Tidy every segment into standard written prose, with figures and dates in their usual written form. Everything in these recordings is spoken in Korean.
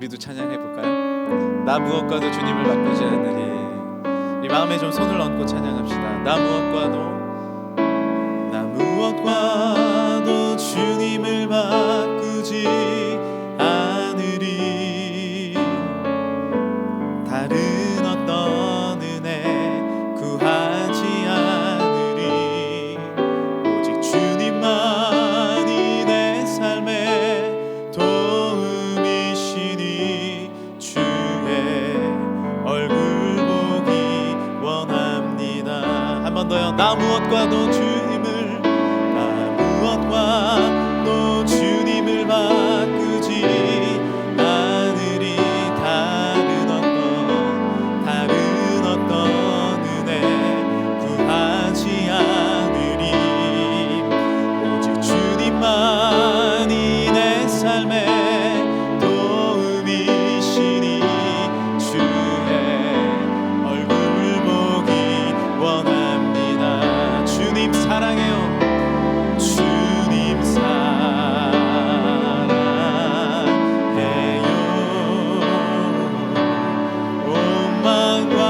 우리도 찬양해 볼까요? 나 무엇과도 주님을 바꾸지 않으리. 이 마음에 좀 손을 얹고 찬양합시다. 나 무엇과도 주님을 바꾸지 않으리. 다른 어떤 은혜 구하지 않으리. 오직 주님만이 내 삶의 도움이시니 주의 얼굴 보기 원합니다. 한 번 더요. 나 무엇과도 주님을 바꾸지 않으리. 다른 어떤 은혜 구하지 않으리. 오직 주님만이 내 삶의 도움이시니 주의 얼굴 보기 원합니다. 주님 사랑해요. 주님 사랑해요. 온 마음과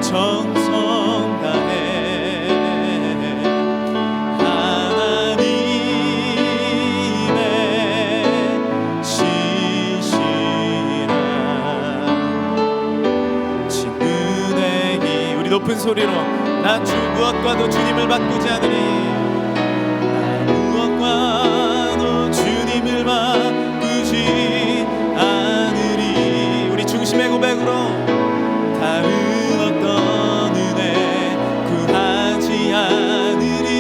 정성 다해 하나님의 신실한 친구 되기. 우리 높은 소리로 나 무엇과도 주님을 바꾸지 않으리. 나 무엇과도 주님을 바꾸지 않으리. 우리 중심의 고백으로 다른 어떤 은혜 구하지 않으리.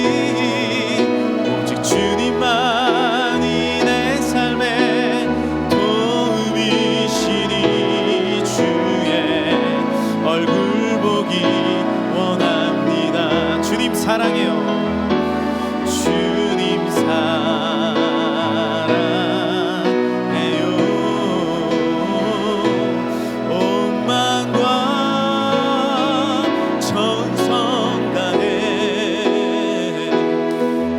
오직 주님만이 내 삶의 도움이시니 주의 얼굴 보기 원합니다. 주님 사랑해요. 주님 사랑해요. 온 마음과 정성 다해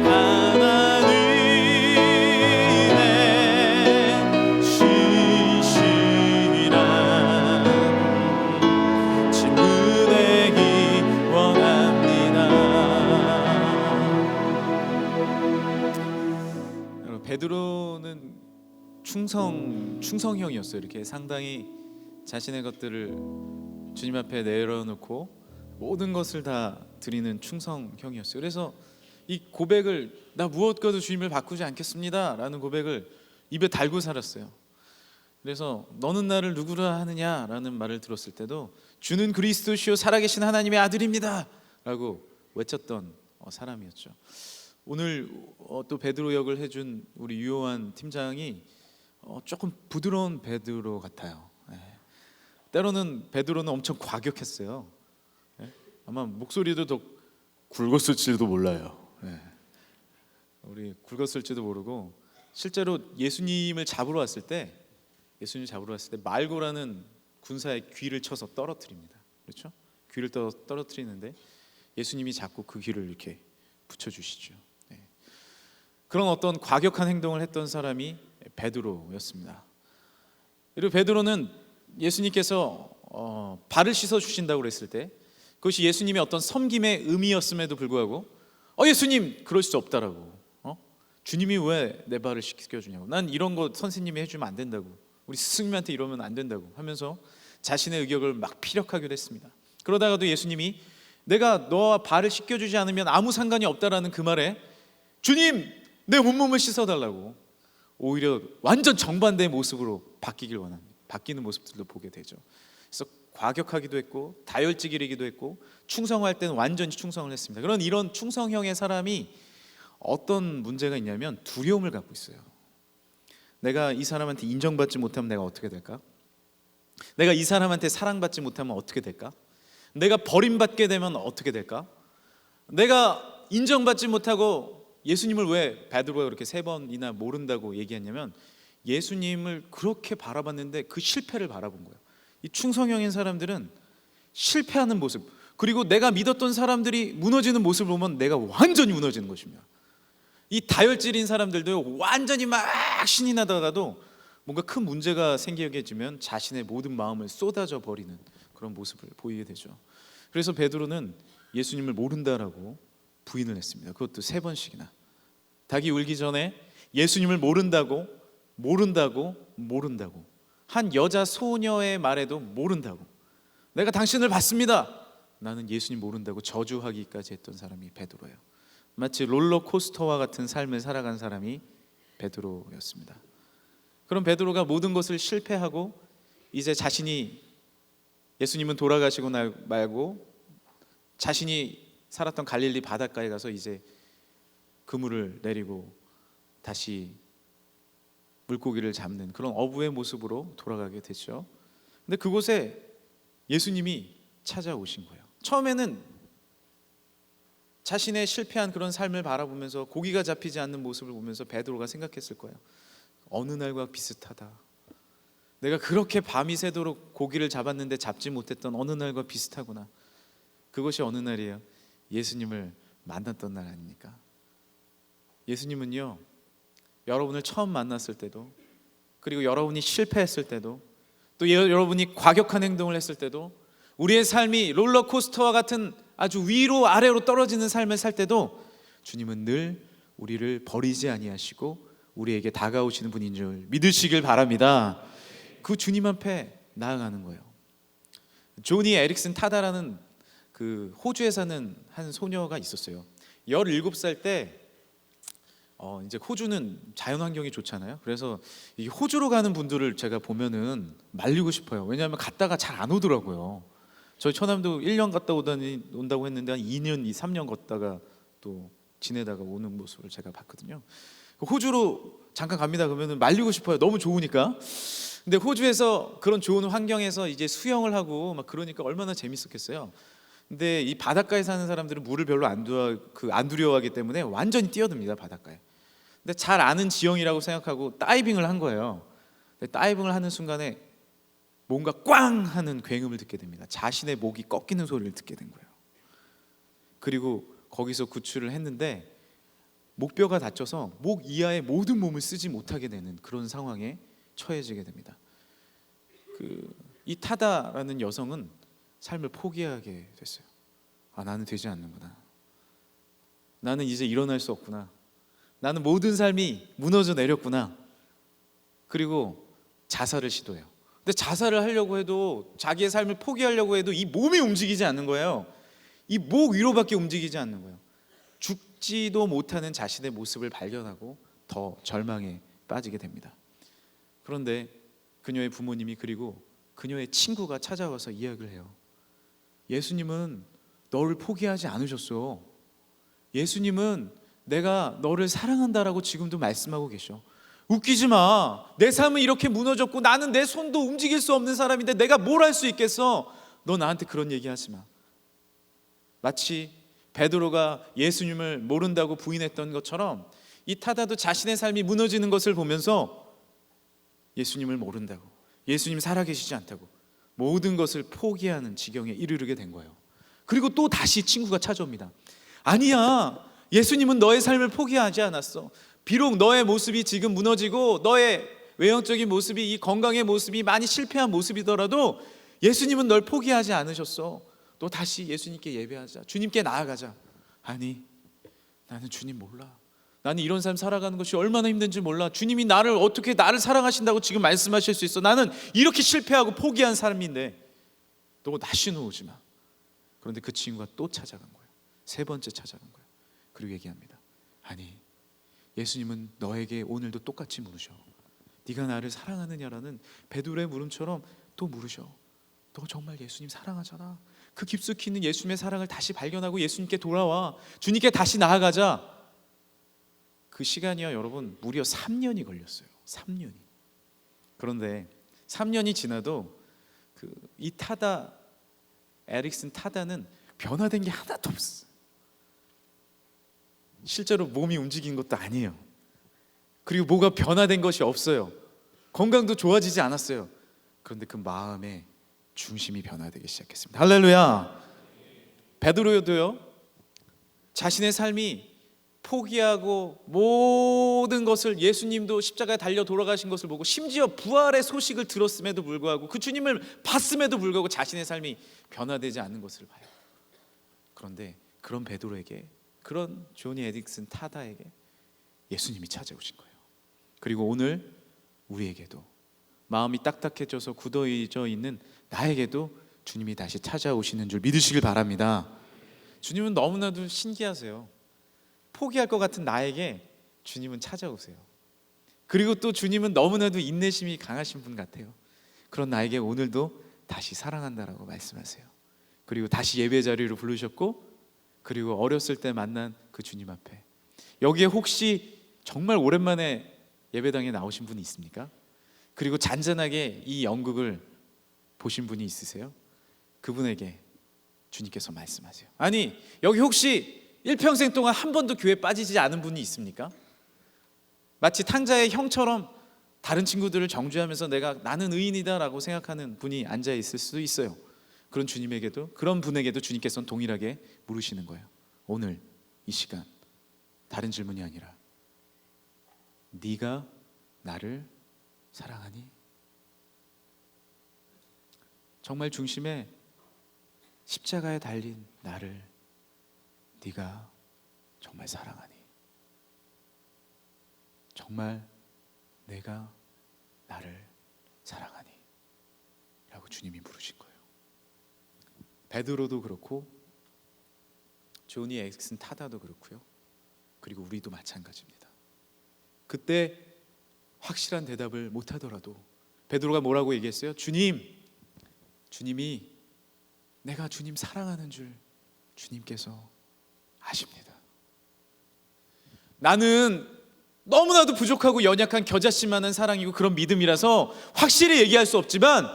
하나님의 신실한 친구 되기 원합니다. 여러분, 베드로는 충성형이었어요. 이렇게 상당히 자신의 것들을 주님 앞에 내려놓고 모든 것을 다 드리는 충성형이었어요. 그래서 이 고백을 나 무엇과도 주님을 바꾸지 않겠습니다 라는 고백을 입에 달고 살았어요. 그래서 너는 나를 누구라 하느냐라는 말을 들었을 때도 주는 그리스도시요 살아계신 하나님의 아들입니다 라고 외쳤던 사람이었죠. 오늘 또 베드로 역을 해준 우리 유효한 팀장이 조금 부드러운 베드로 같아요. 때로는 베드로는 엄청 과격했어요. 아마 목소리도 더 굵었을지도 몰라요. 우리 굵었을지도 모르고 실제로 예수님을 잡으러 왔을 때 말고라는 군사의 귀를 쳐서 떨어뜨립니다. 그렇죠? 귀를 떨어뜨리는데 예수님이 잡고 그 귀를 이렇게 붙여주시죠. 그런 어떤 과격한 행동을 했던 사람이 베드로였습니다. 그리고 베드로는 예수님께서 발을 씻어 주신다고 그랬을 때 그것이 예수님의 어떤 섬김의 의미였음에도 불구하고 예수님 그럴 수 없다라고 주님이 왜 내 발을 씻겨주냐고, 난 이런 거 선생님이 해주면 안 된다고, 우리 스승님한테 이러면 안 된다고 하면서 자신의 의격을 막 피력하기도 했습니다. 그러다가도 예수님이 내가 너와 발을 씻겨주지 않으면 아무 상관이 없다라는 그 말에 주님 내 온몸을 씻어달라고 오히려 완전 정반대의 모습으로 바뀌는 모습들도 보게 되죠. 그래서 과격하기도 했고 다혈질이기도 했고 충성할 때는 완전히 충성을 했습니다. 그런 이런 충성형의 사람이 어떤 문제가 있냐면 두려움을 갖고 있어요. 내가 이 사람한테 인정받지 못하면 내가 어떻게 될까? 내가 이 사람한테 사랑받지 못하면 어떻게 될까? 내가 버림받게 되면 어떻게 될까? 내가 인정받지 못하고 예수님을 왜 베드로가 그렇게 3번이나 모른다고 얘기했냐면 예수님을 그렇게 바라봤는데 그 실패를 바라본 거예요. 이 충성형인 사람들은 실패하는 모습, 그리고 내가 믿었던 사람들이 무너지는 모습을 보면 내가 완전히 무너지는 것입니다. 이 다혈질인 사람들도 완전히 막 신이 나다가도 뭔가 큰 문제가 생기게지면 자신의 모든 마음을 쏟아져 버리는 그런 모습을 보이게 되죠. 그래서 베드로는 예수님을 모른다라고 부인을 했습니다. 그것도 3번씩이나. 닭이 울기 전에 예수님을 모른다고 한 여자 소녀의 말에도 모른다고, 내가 당신을 봤습니다, 나는 예수님 모른다고 저주하기까지 했던 사람이 베드로예요. 마치 롤러코스터와 같은 삶을 살아간 사람이 베드로였습니다. 그럼 베드로가 모든 것을 실패하고 이제 자신이, 예수님은 돌아가시고 말고 자신이 살았던 갈릴리 바닷가에 가서 이제 그물을 내리고 다시 물고기를 잡는 그런 어부의 모습으로 돌아가게 되죠. 근데 그곳에 예수님이 찾아오신 거예요. 처음에는 자신의 실패한 그런 삶을 바라보면서 고기가 잡히지 않는 모습을 보면서 베드로가 생각했을 거예요. 어느 날과 비슷하다. 내가 그렇게 밤이 새도록 고기를 잡았는데 잡지 못했던 어느 날과 비슷하구나. 그것이 어느 날이에요? 예수님을 만났던 날 아닙니까? 예수님은요, 여러분을 처음 만났을 때도, 그리고 여러분이 실패했을 때도, 또 여러분이 과격한 행동을 했을 때도, 우리의 삶이 롤러코스터와 같은 아주 위로 아래로 떨어지는 삶을 살 때도 주님은 늘 우리를 버리지 아니하시고 우리에게 다가오시는 분인 줄 믿으시길 바랍니다. 그 주님 앞에 나아가는 거예요. 조니 에릭슨 타다라는 그 호주에 사는 한 소녀가 있었어요. 17살 때 이제 호주는 자연 환경이 좋잖아요. 그래서 이 호주로 가는 분들을 제가 보면은 말리고 싶어요. 왜냐하면 갔다가 잘 안 오더라고요. 저희 처남도 1년 갔다 온다고 했는데 한 2년, 3년 걷다가 또 지내다가 오는 모습을 제가 봤거든요. 호주로 잠깐 갑니다 그러면은 말리고 싶어요. 너무 좋으니까. 근데 호주에서 그런 좋은 환경에서 이제 수영을 하고 막 그러니까 얼마나 재밌었겠어요. 근데 이 바닷가에 사는 사람들은 물을 별로 안 두려워하기 때문에 완전히 뛰어듭니다, 바닷가에. 근데 잘 아는 지형이라고 생각하고 다이빙을 한 거예요. 근데 다이빙을 하는 순간에 뭔가 꽝 하는 굉음을 듣게 됩니다. 자신의 목이 꺾이는 소리를 듣게 된 거예요. 그리고 거기서 구출을 했는데 목뼈가 다쳐서 목 이하의 모든 몸을 쓰지 못하게 되는 그런 상황에 처해지게 됩니다. 이 타다라는 여성은 삶을 포기하게 됐어요. 나는 되지 않는구나. 나는 이제 일어날 수 없구나. 나는 모든 삶이 무너져 내렸구나. 그리고 자살을 시도해요. 근데 자살을 하려고 해도, 자기의 삶을 포기하려고 해도 이 몸이 움직이지 않는 거예요. 이 목 위로밖에 움직이지 않는 거예요. 죽지도 못하는 자신의 모습을 발견하고 더 절망에 빠지게 됩니다. 그런데 그녀의 부모님이, 그리고 그녀의 친구가 찾아와서 이야기를 해요. 예수님은 너를 포기하지 않으셨어. 예수님은 내가 너를 사랑한다라고 지금도 말씀하고 계셔. 웃기지 마. 내 삶은 이렇게 무너졌고 나는 내 손도 움직일 수 없는 사람인데 내가 뭘 할 수 있겠어. 너 나한테 그런 얘기 하지 마. 마치 베드로가 예수님을 모른다고 부인했던 것처럼 이 타다도 자신의 삶이 무너지는 것을 보면서 예수님을 모른다고, 예수님 살아계시지 않다고 모든 것을 포기하는 지경에 이르게 된 거예요. 그리고 또 다시 친구가 찾아옵니다. 아니야, 예수님은 너의 삶을 포기하지 않았어. 비록 너의 모습이 지금 무너지고 너의 외형적인 모습이, 이 건강의 모습이 많이 실패한 모습이더라도 예수님은 널 포기하지 않으셨어. 또 다시 예수님께 예배하자, 주님께 나아가자. 아니, 나는 주님 몰라. 나는 이런 삶 살아가는 것이 얼마나 힘든지 몰라. 주님이 어떻게 나를 사랑하신다고 지금 말씀하실 수 있어. 나는 이렇게 실패하고 포기한 사람인데 너 다시 놓지 마. 그런데 그 친구가 또 찾아간 거예요. 3번째 찾아간 거예요. 그리고 얘기합니다. 아니, 예수님은 너에게 오늘도 똑같이 물으셔. 네가 나를 사랑하느냐라는 베드로의 물음처럼 또 물으셔. 너 정말 예수님 사랑하잖아. 그 깊숙이 있는 예수님의 사랑을 다시 발견하고 예수님께 돌아와. 주님께 다시 나아가자. 그 시간이요, 여러분, 무려 3년이 걸렸어요. 3년이. 그런데 3년이 지나도 이 타다, 에릭슨 타다는 변화된 게 하나도 없어. 실제로 몸이 움직인 것도 아니에요. 그리고 뭐가 변화된 것이 없어요. 건강도 좋아지지 않았어요. 그런데 그 마음의 중심이 변화되기 시작했습니다. 할렐루야. 베드로도요, 자신의 삶이 포기하고 모든 것을, 예수님도 십자가에 달려 돌아가신 것을 보고 심지어 부활의 소식을 들었음에도 불구하고 그 주님을 봤음에도 불구하고 자신의 삶이 변화되지 않는 것을 봐요. 그런데 그런 베드로에게, 그런 조니 에릭슨 타다에게 예수님이 찾아오신 거예요. 그리고 오늘 우리에게도, 마음이 딱딱해져서 굳어져 있는 나에게도 주님이 다시 찾아오시는 줄 믿으시길 바랍니다. 주님은 너무나도 신기하세요. 포기할 것 같은 나에게 주님은 찾아오세요. 그리고 또 주님은 너무나도 인내심이 강하신 분 같아요. 그런 나에게 오늘도 다시 사랑한다라고 말씀하세요. 그리고 다시 예배 자리로 부르셨고, 그리고 어렸을 때 만난 그 주님 앞에, 여기에 혹시 정말 오랜만에 예배당에 나오신 분이 있습니까? 그리고 잔잔하게 이 연극을 보신 분이 있으세요? 그분에게 주님께서 말씀하세요. 아니, 여기 혹시 일평생 동안 한 번도 교회 빠지지 않은 분이 있습니까? 마치 탕자의 형처럼 다른 친구들을 정죄하면서 나는 의인이다 라고 생각하는 분이 앉아 있을 수도 있어요. 그런 주님에게도, 그런 분에게도 주님께서는 동일하게 물으시는 거예요. 오늘 이 시간 다른 질문이 아니라 네가 나를 사랑하니? 정말 중심에 십자가에 달린 나를 네가 정말 사랑하니? 정말 내가 나를 사랑하니? 라고 주님이 물으신 거예요. 베드로도 그렇고 조니 에릭슨 타다도 그렇고요. 그리고 우리도 마찬가지입니다. 그때 확실한 대답을 못하더라도 베드로가 뭐라고 얘기했어요? 주님이 내가 주님 사랑하는 줄 주님께서 아십니다. 나는 너무나도 부족하고 연약한 겨자씨만한 사랑이고 그런 믿음이라서 확실히 얘기할 수 없지만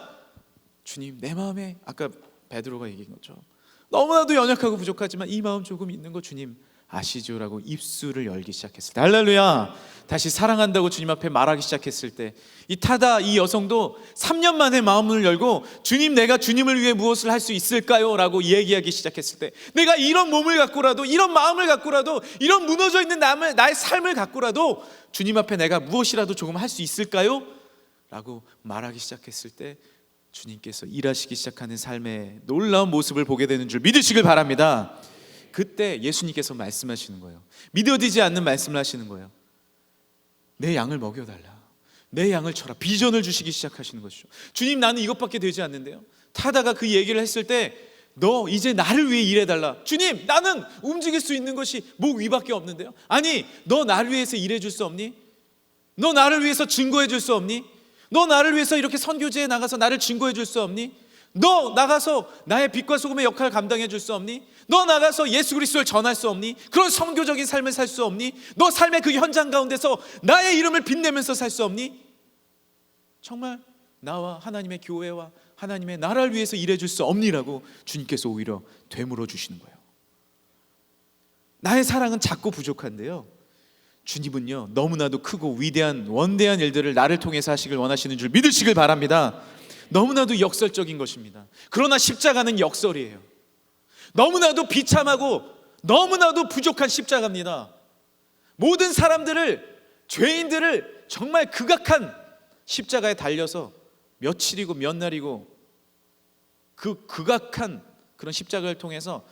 주님, 내 마음에, 아까 베드로가 얘기한 것처럼 너무나도 연약하고 부족하지만 이 마음 조금 있는 거 주님 아시죠? 라고 입술을 열기 시작했을 때, 할렐루야, 다시 사랑한다고 주님 앞에 말하기 시작했을 때, 이 타다 이 여성도 3년 만에 마음을 열고 주님, 내가 주님을 위해 무엇을 할 수 있을까요? 라고 얘기하기 시작했을 때, 내가 이런 몸을 갖고라도, 이런 마음을 갖고라도, 이런 무너져 있는 나의 삶을 갖고라도 주님 앞에 내가 무엇이라도 조금 할 수 있을까요? 라고 말하기 시작했을 때 주님께서 일하시기 시작하는 삶의 놀라운 모습을 보게 되는 줄 믿으시길 바랍니다. 그때 예수님께서 말씀하시는 거예요. 믿어지지 않는 말씀을 하시는 거예요. 내 양을 먹여달라, 내 양을 쳐라. 비전을 주시기 시작하시는 것이죠. 주님, 나는 이것밖에 되지 않는데요. 타다가 그 얘기를 했을 때, 너 이제 나를 위해 일해달라. 주님, 나는 움직일 수 있는 것이 목 위밖에 없는데요. 아니, 너 나를 위해서 일해줄 수 없니? 너 나를 위해서 증거해줄 수 없니? 너 나를 위해서 이렇게 선교지에 나가서 나를 증거해줄 수 없니? 너 나가서 나의 빛과 소금의 역할을 감당해 줄 수 없니? 너 나가서 예수 그리스도를 전할 수 없니? 그런 선교적인 삶을 살 수 없니? 너 삶의 그 현장 가운데서 나의 이름을 빛내면서 살 수 없니? 정말 나와 하나님의 교회와 하나님의 나라를 위해서 일해 줄 수 없니라고 주님께서 오히려 되물어 주시는 거예요. 나의 사랑은 작고 부족한데요, 주님은요 너무나도 크고 위대한 원대한 일들을 나를 통해서 하시길 원하시는 줄 믿으시길 바랍니다. 너무나도 역설적인 것입니다. 그러나 십자가는 역설이에요. 너무나도 비참하고 너무나도 부족한 십자가입니다. 모든 사람들을, 죄인들을 정말 극악한 십자가에 달려서 며칠이고 몇 날이고 그 극악한 그런 십자가를 통해서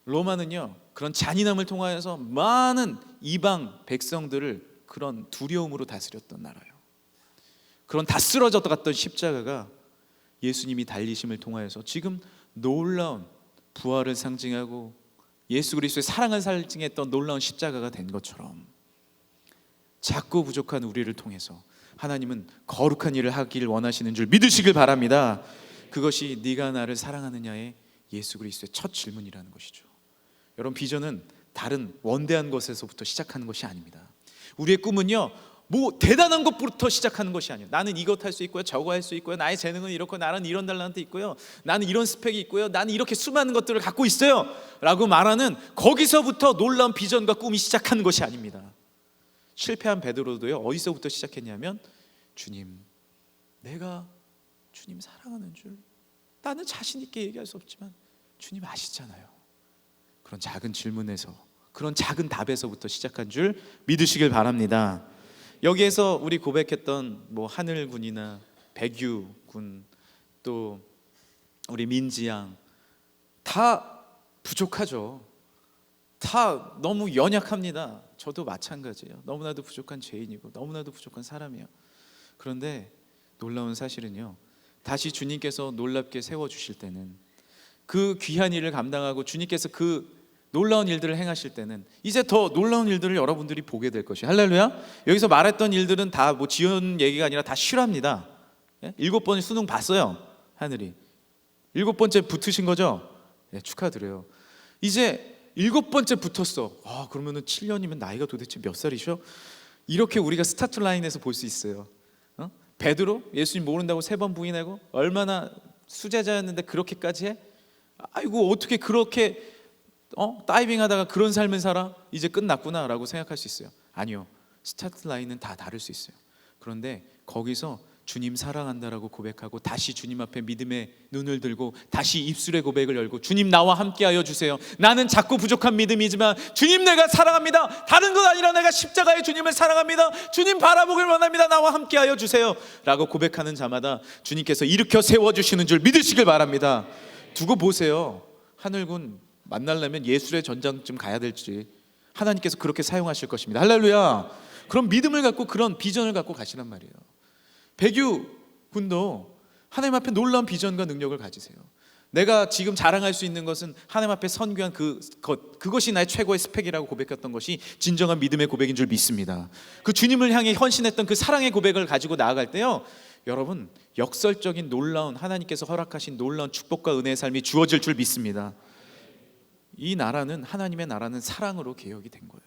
로마는요 그런 잔인함을 통하여서 많은 이방 백성들을 그런 두려움으로 다스렸던 나라예요. 그런 다 쓰러져 갔던 십자가가 예수님이 달리심을 통하여서 지금 놀라운 부활을 상징하고 예수 그리스도의 사랑을 상징했던 놀라운 십자가가 된 것처럼, 작고 부족한 우리를 통해서 하나님은 거룩한 일을 하기를 원하시는 줄 믿으시길 바랍니다. 그것이 네가 나를 사랑하느냐의 예수 그리스도의 첫 질문이라는 것이죠. 여러분, 비전은 다른 원대한 것에서부터 시작하는 것이 아닙니다. 우리의 꿈은요 뭐 대단한 것부터 시작하는 것이 아니에요. 나는 이것 할 수 있고요, 저거 할 수 있고요, 나의 재능은 이렇고, 나는 이런 달란트 있고요, 나는 이런 스펙이 있고요, 나는 이렇게 수많은 것들을 갖고 있어요 라고 말하는, 거기서부터 놀라운 비전과 꿈이 시작하는 것이 아닙니다. 실패한 베드로도요 어디서부터 시작했냐면, 주님, 내가 주님 사랑하는 줄 나는 자신 있게 얘기할 수 없지만 주님 아시잖아요. 그런 작은 질문에서 그런 작은 답에서부터 시작한 줄 믿으시길 바랍니다. 여기에서 우리 고백했던 뭐 하늘군이나 백유군, 또 우리 민지양, 다 부족하죠. 다 너무 연약합니다. 저도 마찬가지예요. 너무나도 부족한 죄인이고 너무나도 부족한 사람이에요. 그런데 놀라운 사실은요, 다시 주님께서 놀랍게 세워주실 때는, 그 귀한 일을 감당하고 주님께서 그 놀라운 일들을 행하실 때는 이제 더 놀라운 일들을 여러분들이 보게 될 것이에요. 할렐루야. 여기서 말했던 일들은 다 뭐 지연 얘기가 아니라 다 실화입니다. 7번 수능 봤어요. 하늘이 7번째 붙으신 거죠? 네, 축하드려요. 이제 7번째 붙었어. 그러면은 7년이면 나이가 도대체 몇 살이셔? 이렇게 우리가 스타트 라인에서 볼 수 있어요. 베드로 예수님 모른다고 3번 부인하고 얼마나 수제자였는데 그렇게까지 해? 아이고 어떻게 그렇게 다이빙하다가 그런 삶을 살아? 이제 끝났구나 라고 생각할 수 있어요. 아니요, 스타트 라인은 다 다를 수 있어요. 그런데 거기서 주님 사랑한다라고 고백하고 다시 주님 앞에 믿음의 눈을 들고 다시 입술의 고백을 열고, 주님 나와 함께하여 주세요. 나는 작고 부족한 믿음이지만 주님 내가 사랑합니다. 다른 것 아니라 내가 십자가의 주님을 사랑합니다. 주님 바라보길 원합니다. 나와 함께하여 주세요 라고 고백하는 자마다 주님께서 일으켜 세워주시는 줄 믿으시길 바랍니다. 두고 보세요. 하늘군 만나려면 예술의 전장쯤 가야 될지 하나님께서 그렇게 사용하실 것입니다. 할렐루야. 그런 믿음을 갖고 그런 비전을 갖고 가시란 말이에요. 백유 군도 하나님 앞에 놀라운 비전과 능력을 가지세요. 내가 지금 자랑할 수 있는 것은 하나님 앞에 선교한 그것이 나의 최고의 스펙이라고 고백했던 것이 진정한 믿음의 고백인 줄 믿습니다. 그 주님을 향해 헌신했던 그 사랑의 고백을 가지고 나아갈 때요, 여러분 역설적인 놀라운, 하나님께서 허락하신 놀라운 축복과 은혜의 삶이 주어질 줄 믿습니다. 이 나라는, 하나님의 나라는 사랑으로 개혁이 된 거예요.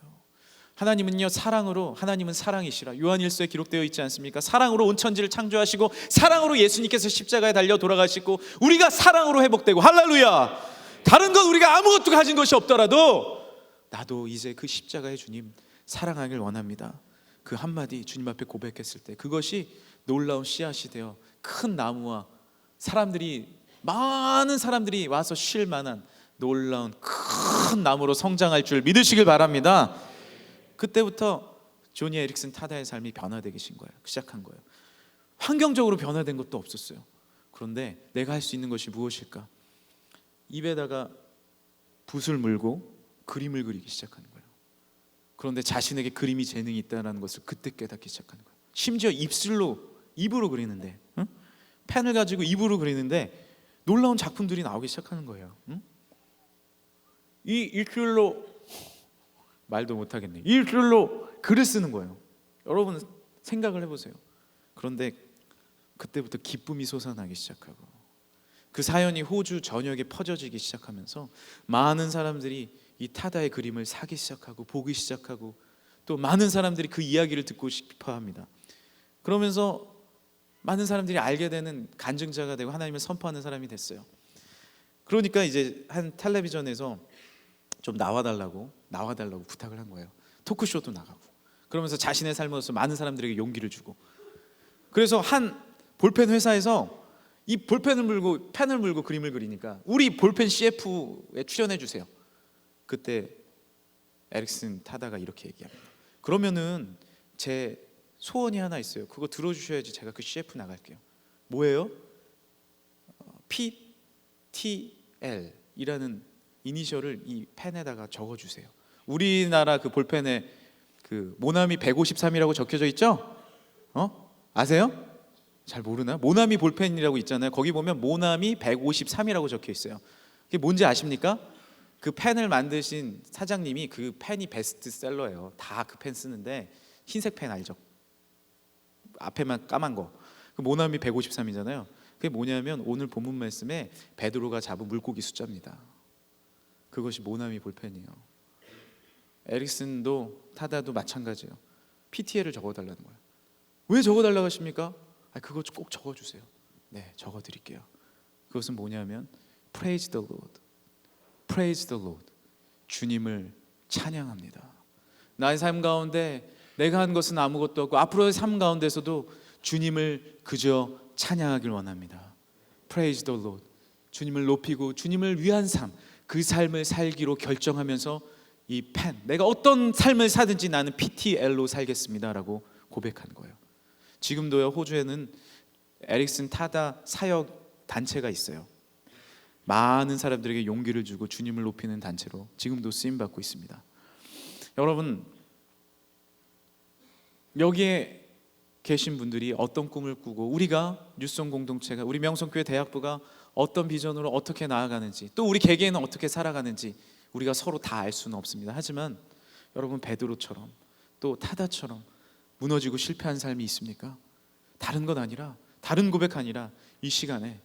하나님은요 사랑으로, 하나님은 사랑이시라 요한일서에 기록되어 있지 않습니까? 사랑으로 온 천지를 창조하시고 사랑으로 예수님께서 십자가에 달려 돌아가시고 우리가 사랑으로 회복되고, 할렐루야. 다른 건 우리가 아무것도 가진 것이 없더라도 나도 이제 그 십자가의 주님 사랑하길 원합니다. 그 한마디 주님 앞에 고백했을 때 그것이 놀라운 씨앗이 되어 큰 나무와 많은 사람들이 와서 쉴 만한 놀라운 큰 나무로 성장할 줄 믿으시길 바랍니다. 그때부터 조니 에릭슨 타다의 삶이 변화되기 시작한 거예요. 환경적으로 변화된 것도 없었어요. 그런데 내가 할 수 있는 것이 무엇일까? 입에다가 붓을 물고 그림을 그리기 시작한 거예요. 그런데 자신에게 그림이 재능이 있다는 것을 그때 깨닫기 시작한 거예요. 심지어 입으로 그리는데, 펜을 가지고 입으로 그리는데 놀라운 작품들이 나오기 시작하는 거예요. 이 일주일로, 말도 못하겠네, 일주일로 글을 쓰는 거예요. 여러분 생각을 해보세요. 그런데 그때부터 기쁨이 솟아나기 시작하고 그 사연이 호주 전역에 퍼져지기 시작하면서 많은 사람들이 이 타다의 그림을 사기 시작하고 보기 시작하고, 또 많은 사람들이 그 이야기를 듣고 싶어합니다. 그러면서 많은 사람들이 알게 되는 간증자가 되고 하나님을 선포하는 사람이 됐어요. 그러니까 이제 한 텔레비전에서 좀 나와달라고 부탁을 한 거예요. 토크쇼도 나가고, 그러면서 자신의 삶으로서 많은 사람들에게 용기를 주고. 그래서 한 볼펜 회사에서 이 펜을 물고 그림을 그리니까 우리 볼펜 CF에 출연해 주세요. 그때 에릭슨 타다가 이렇게 얘기합니다. 그러면은 제 소원이 하나 있어요. 그거 들어주셔야지 제가 그 CF 나갈게요. 뭐예요? PTL 이라는 이니셜을 이 펜에다가 적어주세요. 우리나라 그 볼펜에 그 모나미 153이라고 적혀져 있죠? 아세요? 잘 모르나? 모나미 볼펜이라고 있잖아요. 거기 보면 모나미 153이라고 적혀 있어요. 그게 뭔지 아십니까? 그 펜을 만드신 사장님이 그 펜이 베스트셀러예요. 다 그 펜 쓰는데, 흰색 펜 알죠? 앞에만 까만 거. 그 모나미 153이잖아요. 그게 뭐냐면 오늘 본문 말씀에 베드로가 잡은 물고기 숫자입니다. 그것이 모나미 볼펜이에요. 에릭슨도 타다도 마찬가지예요. PTL을 적어달라는 거예요. 왜 적어달라고 하십니까? 그거 꼭 적어주세요. 네, 적어드릴게요. 그것은 뭐냐면 Praise the Lord, Praise the Lord. 주님을 찬양합니다. 나의 삶 가운데 내가 한 것은 아무것도 없고 앞으로의 삶 가운데서도 주님을 그저 찬양하길 원합니다. Praise the Lord. 주님을 높이고 주님을 위한 삶, 그 삶을 살기로 결정하면서 이 펜, 내가 어떤 삶을 사든지 나는 PTL로 살겠습니다라고 고백한 거예요. 지금도요, 호주에는 에릭슨 타다 사역 단체가 있어요. 많은 사람들에게 용기를 주고 주님을 높이는 단체로 지금도 쓰임받고 있습니다. 여러분, 여기에 계신 분들이 어떤 꿈을 꾸고 우리가 뉴송 공동체가, 우리 명성교회 대학부가 어떤 비전으로 어떻게 나아가는지, 또 우리 개개인은 어떻게 살아가는지 우리가 서로 다 알 수는 없습니다. 하지만 여러분, 베드로처럼 또 타다처럼 무너지고 실패한 삶이 있습니까? 다른 것 아니라, 다른 고백 아니라 이 시간에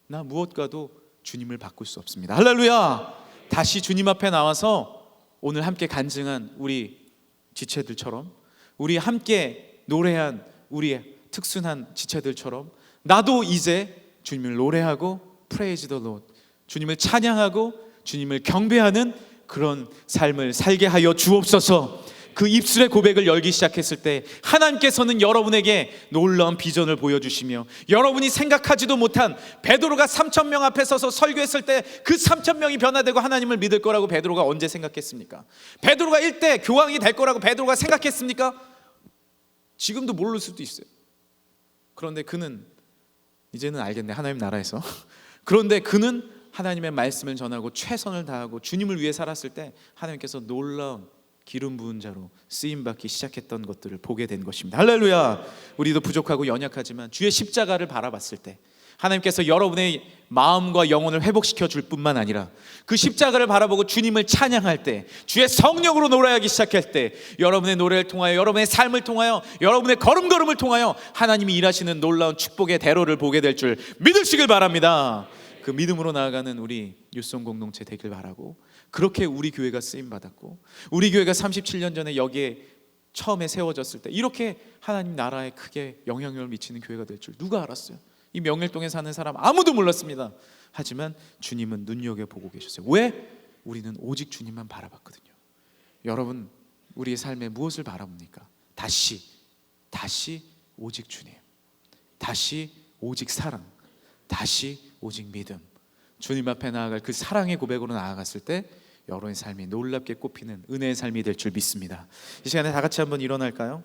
나 무엇과도 주님을 바꿀 수 없습니다. 할렐루야! 다시 주님 앞에 나와서 오늘 함께 간증한 우리 지체들처럼, 우리 함께 노래한 우리 특순한 지체들처럼 나도 이제 주님을 노래하고 Praise the Lord, 주님을 찬양하고 주님을 경배하는 그런 삶을 살게 하여 주옵소서. 그 입술의 고백을 열기 시작했을 때 하나님께서는 여러분에게 놀라운 비전을 보여주시며, 여러분이 생각하지도 못한, 베드로가 3,000명 앞에 서서 설교했을 때 그 3,000명이 변화되고 하나님을 믿을 거라고 베드로가 언제 생각했습니까? 베드로가 일대 교황이 될 거라고 베드로가 생각했습니까? 지금도 모를 수도 있어요. 그런데 그는, 이제는 알겠네, 하나님 나라에서 그런데 그는 하나님의 말씀을 전하고 최선을 다하고 주님을 위해 살았을 때 하나님께서 놀라운 기름 부은 자로 쓰임받기 시작했던 것들을 보게 된 것입니다. 할렐루야! 우리도 부족하고 연약하지만 주의 십자가를 바라봤을 때 하나님께서 여러분의 마음과 영혼을 회복시켜 줄 뿐만 아니라 그 십자가를 바라보고 주님을 찬양할 때, 주의 성령으로 노래하기 시작할 때, 여러분의 노래를 통하여, 여러분의 삶을 통하여, 여러분의 걸음걸음을 통하여 하나님이 일하시는 놀라운 축복의 대로를 보게 될 줄 믿으시길 바랍니다. 그 믿음으로 나아가는 우리 뉴송 공동체 되길 바라고, 그렇게 우리 교회가 쓰임받았고, 우리 교회가 37년 전에 여기에 처음에 세워졌을 때 이렇게 하나님 나라에 크게 영향력을 미치는 교회가 될 줄 누가 알았어요? 이 명일동에 사는 사람 아무도 몰랐습니다. 하지만 주님은 눈여겨보고 계셨어요. 왜? 우리는 오직 주님만 바라봤거든요. 여러분, 우리의 삶에 무엇을 바라봅니까? 다시 오직 주님, 다시 오직 사랑, 다시 오직 믿음, 주님 앞에 나아갈 그 사랑의 고백으로 나아갔을 때 여러분의 삶이 놀랍게 꽃피는 은혜의 삶이 될 줄 믿습니다. 이 시간에 다 같이 한번 일어날까요?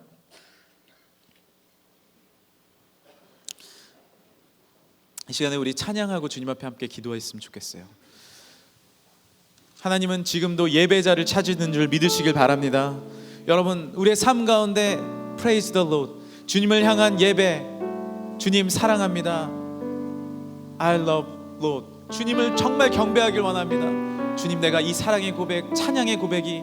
이 시간에 우리 찬양하고 주님 앞에 함께 기도했으면 좋겠어요. 하나님은 지금도 예배자를 찾으는 줄 믿으시길 바랍니다. 여러분, 우리의 삶 가운데 Praise the Lord, 주님을 향한 예배, 주님 사랑합니다, I love Lord, 주님을 정말 경배하길 원합니다. 주님, 내가 이 사랑의 고백, 찬양의 고백이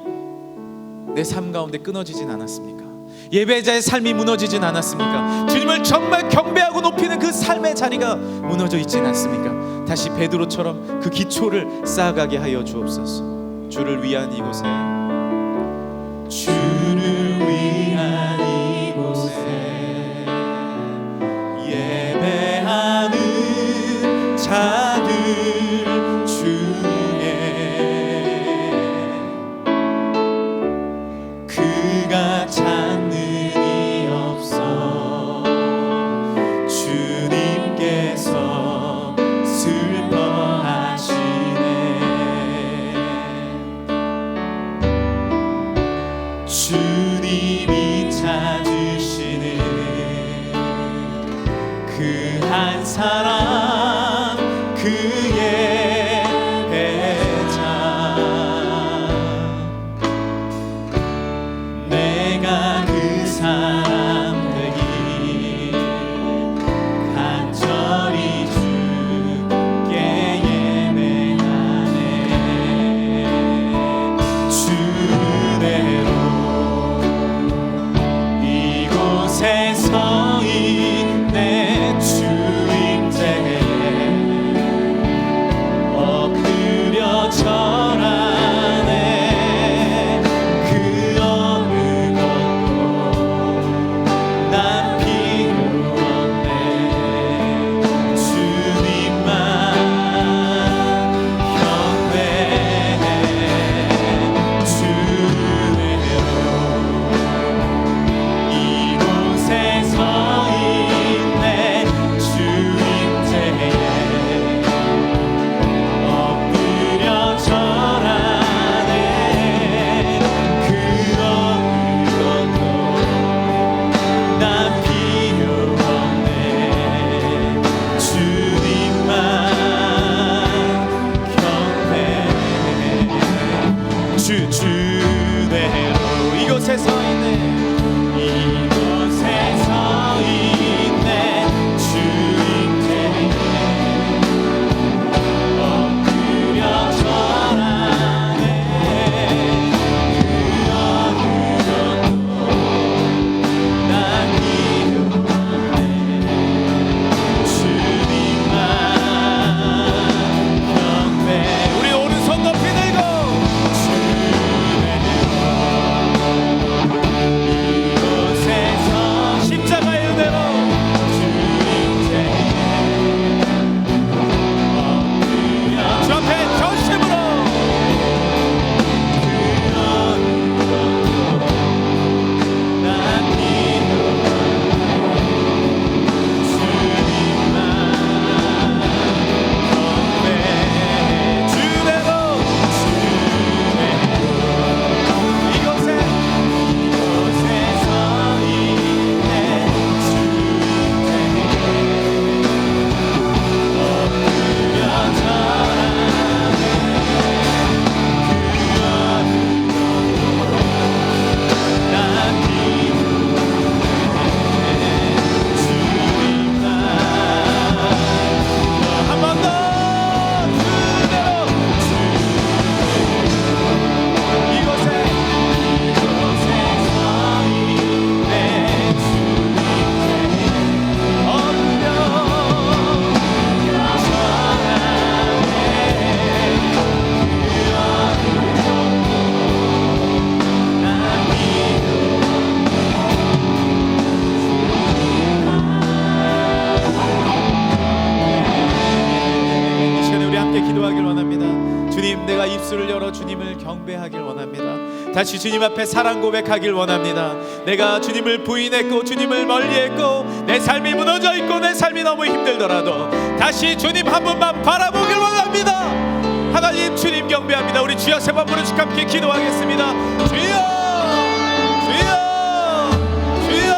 내 삶 가운데 끊어지진 않았습니까? 예배자의 삶이 무너지진 않았습니까? 주님을 정말 경배하고 높이는 그 삶의 자리가 무너져 있진 않습니까? 다시 베드로처럼 그 기초를 쌓아가게 하여 주옵소서. 주를 위한 이곳에, 주를 위한 이곳에 예배하는 자들 중에 그가 찾는 이 없어 주님께서 슬퍼하시네. 주님이 찾으시는 그 한 사람, 그의 배자, 내가 그 사람 되길 간절히 주께 예배하네. 주대로 이곳에 서 있네. 주임제에 엎드려 절하네. 그 어느 것도 다시 주님 앞에 사랑 고백하길 원합니다. 내가 주님을 부인했고 주님을 멀리했고 내 삶이 무너져 있고 내 삶이 너무 힘들더라도 다시 주님 한 번만 바라보길 원합니다. 하나님 주님 경배합니다. 우리 주여 세 번 부르시고 함께 기도하겠습니다. 주여 주여 주여.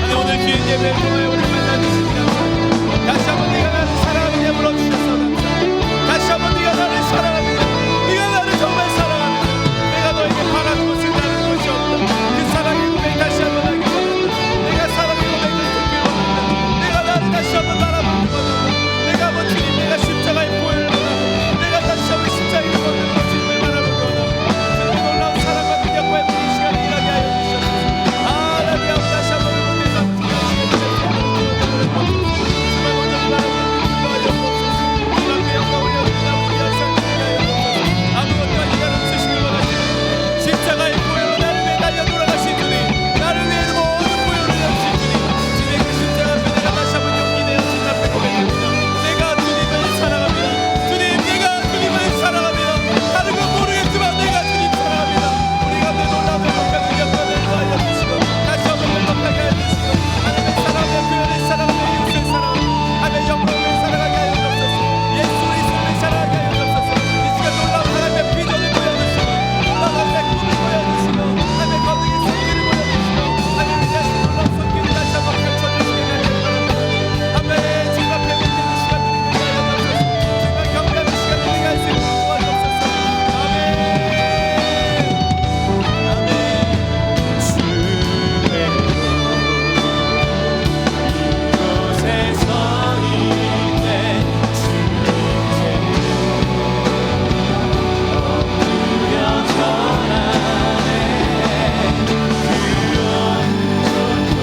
하나님 오늘 귀한 예배를 통하여 우리 만나주시니 감사합니다. 다시 한번 네가 나를 사랑하느냐 불러주셔서 감사합니다. 다시 한번 네가 나를 사랑합니다. 네가 나를 정말 사랑합니다. 내가 너에게 바라는 것은 다른 것이 없다. 그 사랑의 고백 다시 한번 하기 원한다. 내가 사랑의 고백을 듣길 원한다. 내가 나를 다시 한번 바라보길 원한다. 내가 한번 주님 내가 십자가의 보혈을 원한다. 내가 다시 한번 십자가의 보혈을 주님을 바라보길 원한다. 주님의 놀라운 사랑과 능력과 이 시간에 일하게 하여 주시옵소서. 할렐루야. 다시 한번 의복해서 십자가의 보혈로 나를 위해 달려 돌아가신 주님, 나를 위해 모든 보혈을 내주신 주님, 주님의 그 십자가 앞에 내가 다시 한번 용기 내어 주님 앞에 고백합니다. 내가 주님을 사랑합니다. 주님, 내가 주님을 사랑합니다. 다른 건 모르겠지만 내가 주님 사랑합니다. 우리가 내 놀라운 행복과 능력과 내를 알려주시고 다시 한번 행복하게 해주시고 하나님의 사랑의 교회를 사랑하며 이웃을 사랑하며 하나님의 영광을 사랑하게 하여 주옵소서. 예수 그리스도를 사랑하게 하여 주옵소서. 이 시간 놀라운 하나님의 비전을 보여주시고 놀라운 하나님의 꿈을 보여주시고 하나님의 거룩의 성기를 보여주시고 하나님의 자신 놀라운 성기를 다시 한번 펼쳐주시게 하여 바랍니다. 아멘. 주님 앞에 묵는 시간들이 되게 하여 주옵소서. 주님을 경배하는 시간들이 되게 할 수 있도록 도와주옵소서. 아멘. 아멘. 이곳에 서 있네 엎드려 전하네 그 온전도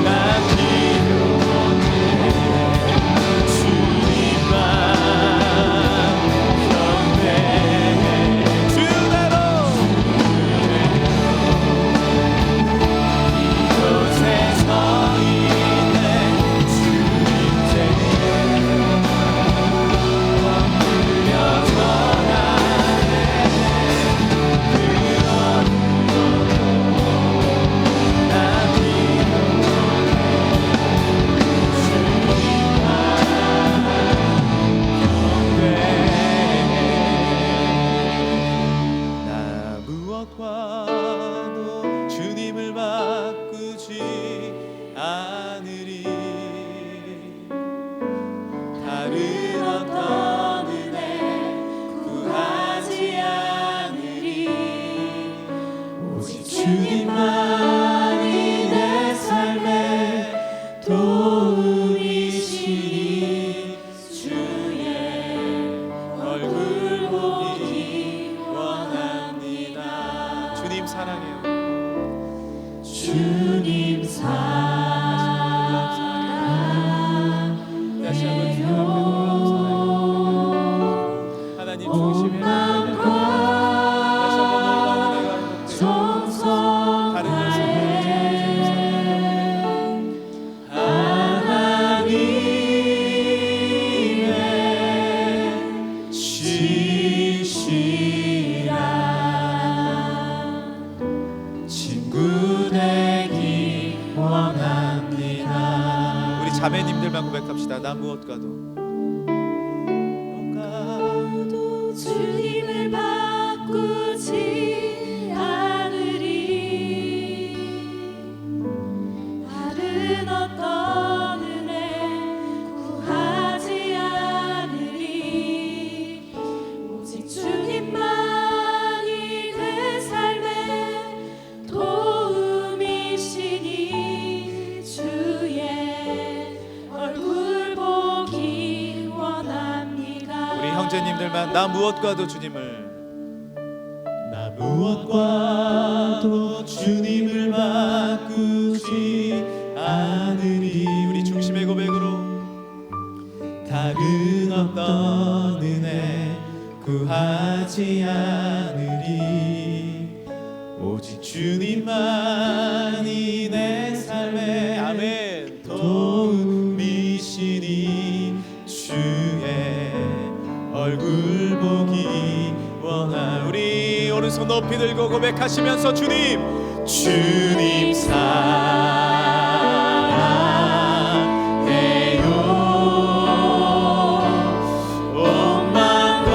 난 필요 못해 주님만 경배해 주대로 이곳에 서 있네 주님께 엎드려 전하네 그런 난 필요 나 무엇과도 주님을 바꾸지 않으리. 다른 어떤 은혜 구하지 않으리. 오직 주님만이 내 삶의 도움이시니 주의 얼굴 보기 원합니다. 주님 사랑해요. 주님 사랑 다시 한번 주님 앞에 놀라운 사랑 하나님 중심에 다시 한번 놀라운 은혜가 다른 것은 하나님의 신실한 친구 되기 원합니다. 우리 자매님들만 고백합시다. 나 무엇과도 주님을 바꾸지 않으리. 다른 어떤 은혜 구하지 않으리. 오직 주님만이 내 삶의 도움이시니 주의 얼굴 보기 원합니다. 우리 형제님들만 나 무엇과도 주님을 나 무엇과도 주님을 바꾸지 않으리. 우리 중심의 고백으로 다른 어떤 은혜 구하지 않으리. 오직 주님만이 내 삶의 아멘 도움이시니 주의 얼굴 보기 우리 오른손 높이 들고 고백하시면서 주님 사랑해요. 온 마음과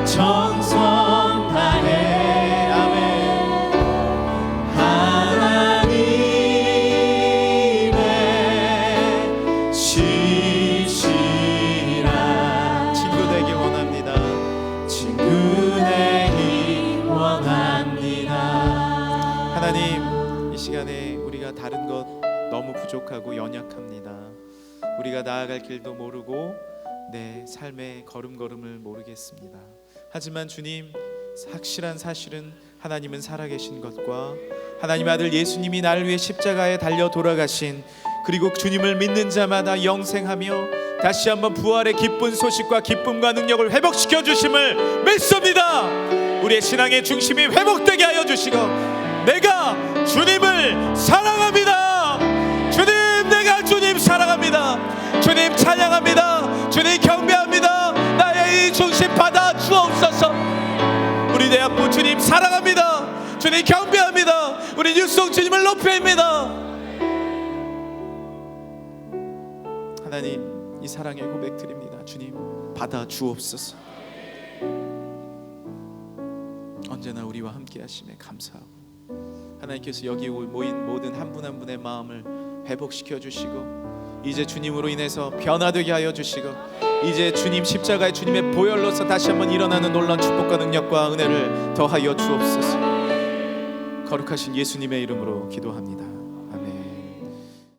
정성 다해 아멘. 하나님의 신실한 친구 되기 원합니다. 친구 되기 원합니다. 하나님, 이 시간에 우리가 다른 것 너무 부족하고 연약합니다. 우리가 나아갈 길도 모르고 내 삶의 걸음걸음을 모르겠습니다. 하지만 주님, 확실한 사실은 하나님은 살아계신 것과 하나님의 아들 예수님이 나를 위해 십자가에 달려 돌아가신, 그리고 주님을 믿는 자마다 영생하며 다시 한번 부활의 기쁜 소식과 기쁨과 능력을 회복시켜 주심을 믿습니다. 우리의 신앙의 중심이 회복되게 하여 주시고, 내가 주님을 사랑합니다. 주님, 내가 주님 사랑합니다. 주님 찬양합니다. 주님 경배합니다. 나의 이 중심 받아 주옵소서. 우리 대학부 주님 사랑합니다. 주님 경배합니다. 우리 육성 주님을 높여입니다. 하나님, 이 사랑의 고백 드립니다. 주님 받아 주옵소서. 언제나 우리와 함께 하심에 감사하고, 하나님께서 여기 모인 모든 한 분 한 분의 마음을 회복시켜 주시고, 이제 주님으로 인해서 변화되게 하여 주시고, 이제 주님 십자가의 주님의 보혈로서 다시 한번 일어나는 놀라운 축복과 능력과 은혜를 더하여 주옵소서. 거룩하신 예수님의 이름으로 기도합니다.